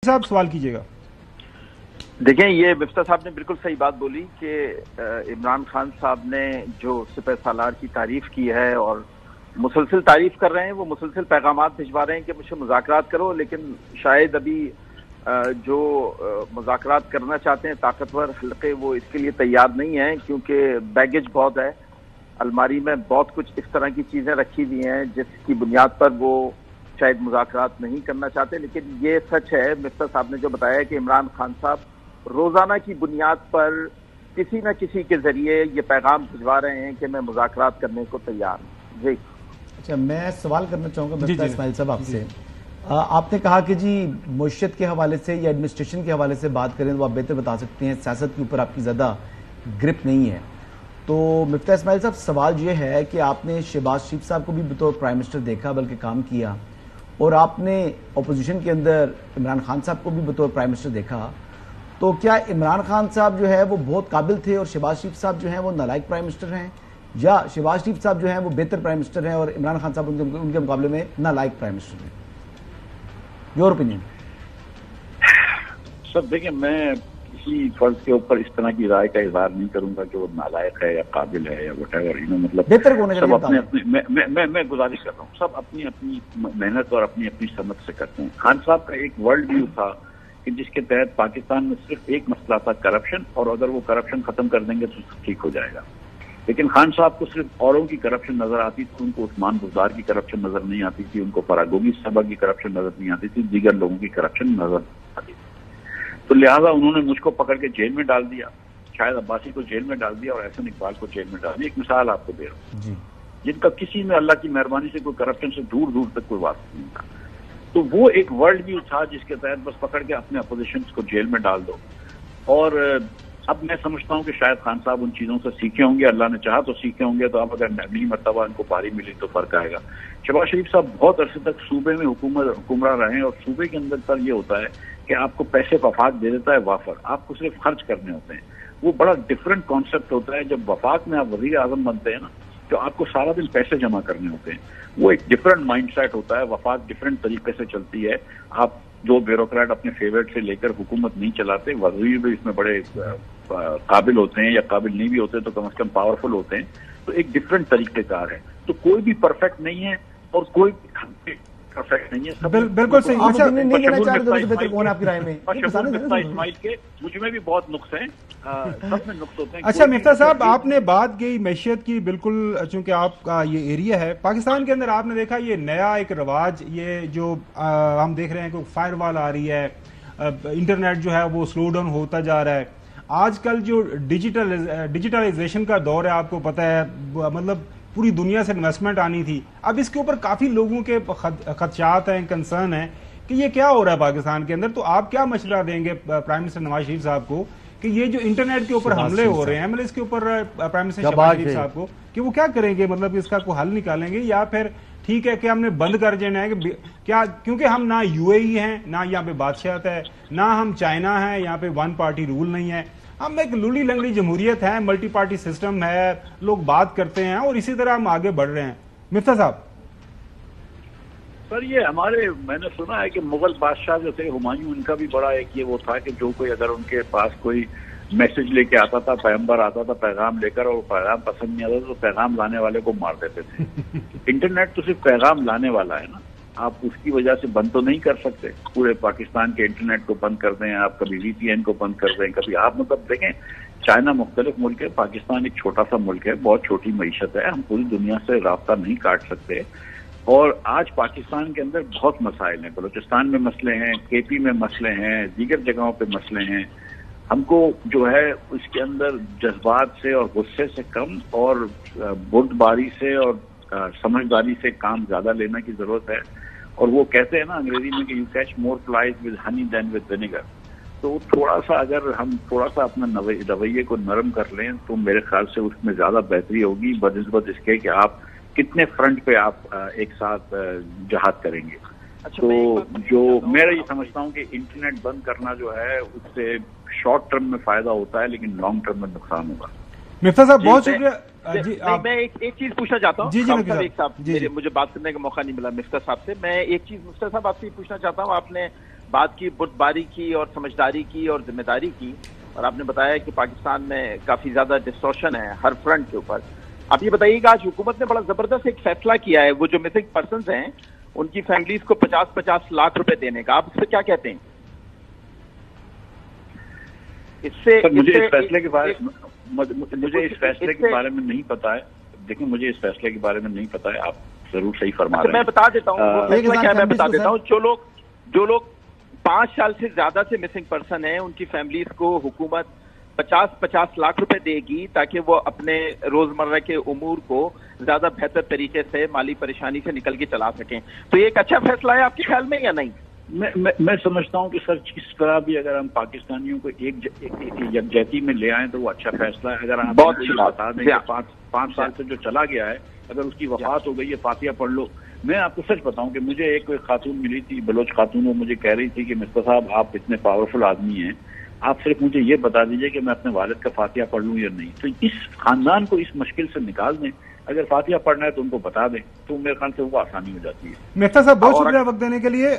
صاحب سوال کیجیے گا. دیکھیں، یہ مفتاح صاحب نے بالکل صحیح بات بولی کہ عمران خان صاحب نے جو سپہ سالار کی تعریف کی ہے اور مسلسل تعریف کر رہے ہیں، وہ مسلسل پیغامات بھجوا رہے ہیں کہ مجھ سے مذاکرات کرو، لیکن شاید ابھی جو مذاکرات کرنا چاہتے ہیں طاقتور حلقے، وہ اس کے لیے تیار نہیں ہیں، کیونکہ بیگیج بہت ہے. الماری میں بہت کچھ اس طرح کی چیزیں رکھی ہوئی ہیں جس کی بنیاد پر وہ شاید مذاکرات نہیں کرنا چاہتے. لیکن یہ سچ ہے، مفتاح صاحب نے جو بتایا کہ عمران خان صاحب روزانہ کی بنیاد پر کسی نہ کسی کے ذریعے یہ پیغام بھجوا رہے ہیں کہ میں مذاکرات کرنے کو تیار ہوں. جی اچھا، میں سوال کرنا چاہوں گا مفتاح اسماعیل صاحب آپ سے. آپ نے کہا کہ جی معیشت کے حوالے سے یا ایڈمنسٹریشن کے حوالے سے بات کریں تو آپ بہتر بتا سکتے ہیں، سیاست کے اوپر آپ کی زیادہ گرپ نہیں ہے. تو مفتاح اسماعیل صاحب، سوال یہ ہے کہ آپ نے شہباز شریف صاحب کو بھی بطور پرائم منسٹر دیکھا، بلکہ کام کیا، اور آپ نے اپوزیشن کے اندر عمران خان صاحب کو بھی بطور پرائم منسٹر دیکھا. تو کیا عمران خان صاحب جو ہے وہ بہت قابل تھے اور شہباز شریف صاحب جو ہیں وہ نالائق پرائم منسٹر ہیں، یا شہباز شریف صاحب جو ہیں وہ بہتر پرائم منسٹر ہیں اور عمران خان صاحب ان کے مقابلے میں نالائق پرائم منسٹر ہیں؟ Your opinion. سر دیکھیں، میں کسی فرد کے اوپر اس طرح کی رائے کا اظہار نہیں کروں گا کہ وہ نالائق ہے یا قابل ہے یا وٹ ایور، مطلب بہتر کون ہے؟ سب میں گزارش کر رہا ہوں، سب اپنی اپنی محنت اور اپنی اپنی سمجھ سے کرتے ہیں. خان صاحب کا ایک ورلڈ ویو تھا کہ جس کے تحت پاکستان میں صرف ایک مسئلہ تھا، کرپشن، اور اگر وہ کرپشن ختم کر دیں گے تو ٹھیک ہو جائے گا. لیکن خان صاحب کو صرف اوروں کی کرپشن نظر آتی تھی، ان کو عثمان بزدار کی کرپشن نظر نہیں آتی تھی، ان کو فراگوگی صاحبہ کی کرپشن نظر نہیں آتی تھی، دیگر لوگوں کی کرپشن نظر آتی تھی. تو لہٰذا انہوں نے مجھ کو پکڑ کے جیل میں ڈال دیا، شاہد عباسی کو جیل میں ڈال دیا اور احسن اقبال کو جیل میں ڈال دیا. ایک مثال آپ کو دے رہا ہوں جن کا کسی میں اللہ کی مہربانی سے کوئی کرپشن سے دور دور تک کوئی واسطہ نہیں تھا. تو وہ ایک ورلڈ ویو تھا جس کے تحت بس پکڑ کے اپنے اپوزیشنز کو جیل میں ڈال دو. اور اب میں سمجھتا ہوں کہ شاید خان صاحب ان چیزوں سے سیکھے ہوں گے، اللہ نے چاہا تو سیکھے ہوں گے. تو اب اگر نئی مرتبہ ان کو پاری ملی تو فرق آئے گا. شہباز شریف صاحب بہت عرصے تک صوبے میں حکمراں رہے، اور صوبے کے اندر پر یہ ہوتا ہے کہ آپ کو پیسے وفاق دے دیتا ہے وافر، آپ کو صرف خرچ کرنے ہوتے ہیں. وہ بڑا ڈفرینٹ کانسیپٹ ہوتا ہے. جب وفاق میں آپ وزیر اعظم بنتے ہیں نا، تو آپ کو سارا دن پیسے جمع کرنے ہوتے ہیں. وہ ایک ڈفرینٹ مائنڈ سیٹ ہوتا ہے. وفاق ڈفرینٹ طریقے سے چلتی ہے. آپ دو بیوروکریٹ اپنے فیوریٹ سے لے کر حکومت نہیں چلاتے. وزیر بھی اس میں بڑے قابل ہوتے ہیں، یا قابل نہیں بھی ہوتے تو کم از کم پاورفل ہوتے ہیں. تو ایک ڈفرینٹ طریقہ کار ہے. تو کوئی بھی پرفیکٹ نہیں ہے اور کوئی پرفیکٹ نہیں ہے. بالکل صحیح. اسماعیل کے مجھ میں بھی بہت نقص ہیں، سب میں نقص ہوتے ہیں. اچھا مفتاح صاحب، آپ نے بات کی معیشت کی، بالکل چونکہ آپ کا یہ ایریا ہے پاکستان کے اندر، آپ نے دیکھا یہ نیا ایک رواج، یہ جو ہم دیکھ رہے ہیں کہ فائر وال آ رہی ہے، انٹرنیٹ جو ہے وہ سلو ڈاؤن ہوتا جا رہا ہے. آج کل جو ڈیجیٹلائزیشن کا دور ہے، آپ کو پتہ ہے، مطلب پوری دنیا سے انویسٹمنٹ آنی تھی. اب اس کے اوپر کافی لوگوں کے خدشات ہیں، کنسرن ہیں کہ یہ کیا ہو رہا ہے پاکستان کے اندر. تو آپ کیا مشورہ دیں گے پرائم منسٹر نواز شریف صاحب کو کہ یہ جو انٹرنیٹ کے اوپر حملے ہو رہے ہیں، مطلب اس کے اوپر پرائم منسٹر شہباز شریف صاحب کو کہ وہ کیا کریں گے، مطلب اس کا کوئی حل نکالیں گے، یا پھر ٹھیک ہے کہ ہم نے بند کر دینا ہے کہ کیا، کیونکہ ہم نہ یو اے ای ہیں، نہ یہاں پہ بادشاہت ہے، نہ ہم چائنا ہیں، یہاں پہ ون پارٹی رول نہیں ہے. ہم ایک لولی لنگڑی جمہوریت ہے، ملٹی پارٹی سسٹم ہے، لوگ بات کرتے ہیں اور اسی طرح ہم آگے بڑھ رہے ہیں. مفتاح صاحب سر، یہ ہمارے، میں نے سنا ہے کہ مغل بادشاہ جو تھے ہمایوں، ان کا بھی بڑا ایک یہ وہ تھا کہ جو کوئی اگر ان کے پاس کوئی میسج لے کے آتا تھا، پیغمبر آتا تھا پیغام لے کر، اور پیغام پسند نہیں آتا تو پیغام لانے والے کو مار دیتے تھے. انٹرنیٹ تو صرف پیغام لانے والا ہے نا، آپ اس کی وجہ سے بند تو نہیں کر سکتے. پورے پاکستان کے انٹرنیٹ کو بند کر دیں، آپ کبھی وی پی این کو بند کر دیں، کبھی آپ، مطلب دیکھیں، چائنا مختلف ملک ہے، پاکستان ایک چھوٹا سا ملک ہے، بہت چھوٹی معیشت ہے، ہم پوری دنیا سے رابطہ نہیں کاٹ سکتے. اور آج پاکستان کے اندر بہت مسائل ہیں، بلوچستان میں مسئلے ہیں، کے پی میں مسئلے ہیں، دیگر جگہوں پہ مسئلے ہیں. ہم کو جو ہے اس کے اندر جذبات سے اور غصے سے کم اور بردباری سے اور سمجھداری سے کام زیادہ لینے کی ضرورت ہے. اور وہ کہتے ہیں نا انگریزی میں کہ you catch more flies with honey than with vinegar. تو تھوڑا سا اگر ہم تھوڑا سا اپنا رویے کو نرم کر لیں تو میرے خیال سے اس میں زیادہ بہتری ہوگی، بنسبت اس کے کہ آپ کتنے فرنٹ پہ آپ ایک ساتھ جہاد کریں گے. تو جو میں یہ سمجھتا ہوں کہ انٹرنیٹ بند کرنا جو ہے اس سے شارٹ ٹرم میں فائدہ ہوتا ہے لیکن لانگ ٹرم میں نقصان ہوگا. مفتاح صاحب بہت شکریہ. میں ایک چیز پوچھنا چاہتا ہوں. مجھے بات کرنے کا موقع نہیں ملا مفتاح صاحب سے. میں ایک چیز مفتاح صاحب آپ سے پوچھنا چاہتا ہوں. آپ نے بات کی بردباری کی اور سمجھداری کی اور ذمہ داری کی، اور آپ نے بتایا کہ پاکستان میں کافی زیادہ ڈسٹورشن ہے ہر فرنٹ کے اوپر. آپ یہ بتائیے کہ آج حکومت نے بڑا زبردست ایک فیصلہ کیا ہے، وہ جو مسنگ پرسنز ہیں ان کی فیملیز کو 50-50 لاکھ روپے دینے کا. آپ اس سے کیا کہتے ہیں؟ مجھے اس فیصلے کے بارے میں نہیں پتا ہے. دیکھیں مجھے اس فیصلے کے بارے میں نہیں پتا ہے. آپ ضرور صحیح فرما رہے ہیں. میں بتا دیتا ہوں میں بتا دیتا ہوں. جو لوگ 5 سال سے زیادہ سے مسنگ پرسن ہیں ان کی فیملیز کو حکومت 50-50 لاکھ روپے دے گی تاکہ وہ اپنے روزمرہ کے امور کو زیادہ بہتر طریقے سے مالی پریشانی سے نکل کے چلا سکیں. تو یہ ایک اچھا فیصلہ ہے آپ کے خیال میں یا نہیں؟ میں سمجھتا ہوں کہ سر اس طرح بھی اگر ہم پاکستانیوں کو ایک یکجہتی میں لے آئیں تو وہ اچھا فیصلہ ہے. اگر آپ بتا دیں کہ 5 سال سے جو چلا گیا ہے اگر اس کی وفات ہو گئی ہے فاتحہ پڑھ لو. میں آپ کو سچ بتاؤں کہ مجھے ایک خاتون ملی تھی، بلوچ خاتون، وہ مجھے کہہ رہی تھی کہ مصطفیٰ صاحب آپ اتنے پاورفل آدمی ہیں، آپ صرف مجھے یہ بتا دیجئے کہ میں اپنے والد کا فاتحہ پڑھ لوں یا نہیں. تو اس خاندان کو اس مشکل سے نکال دیں. اگر فاتحہ پڑھنا ہے تو ان کو بتا دیں تو میرے خیال سے وہ آسانی ہو جاتی ہے. مفتاح صاحب بہت شکریہ وقت دینے کے لیے.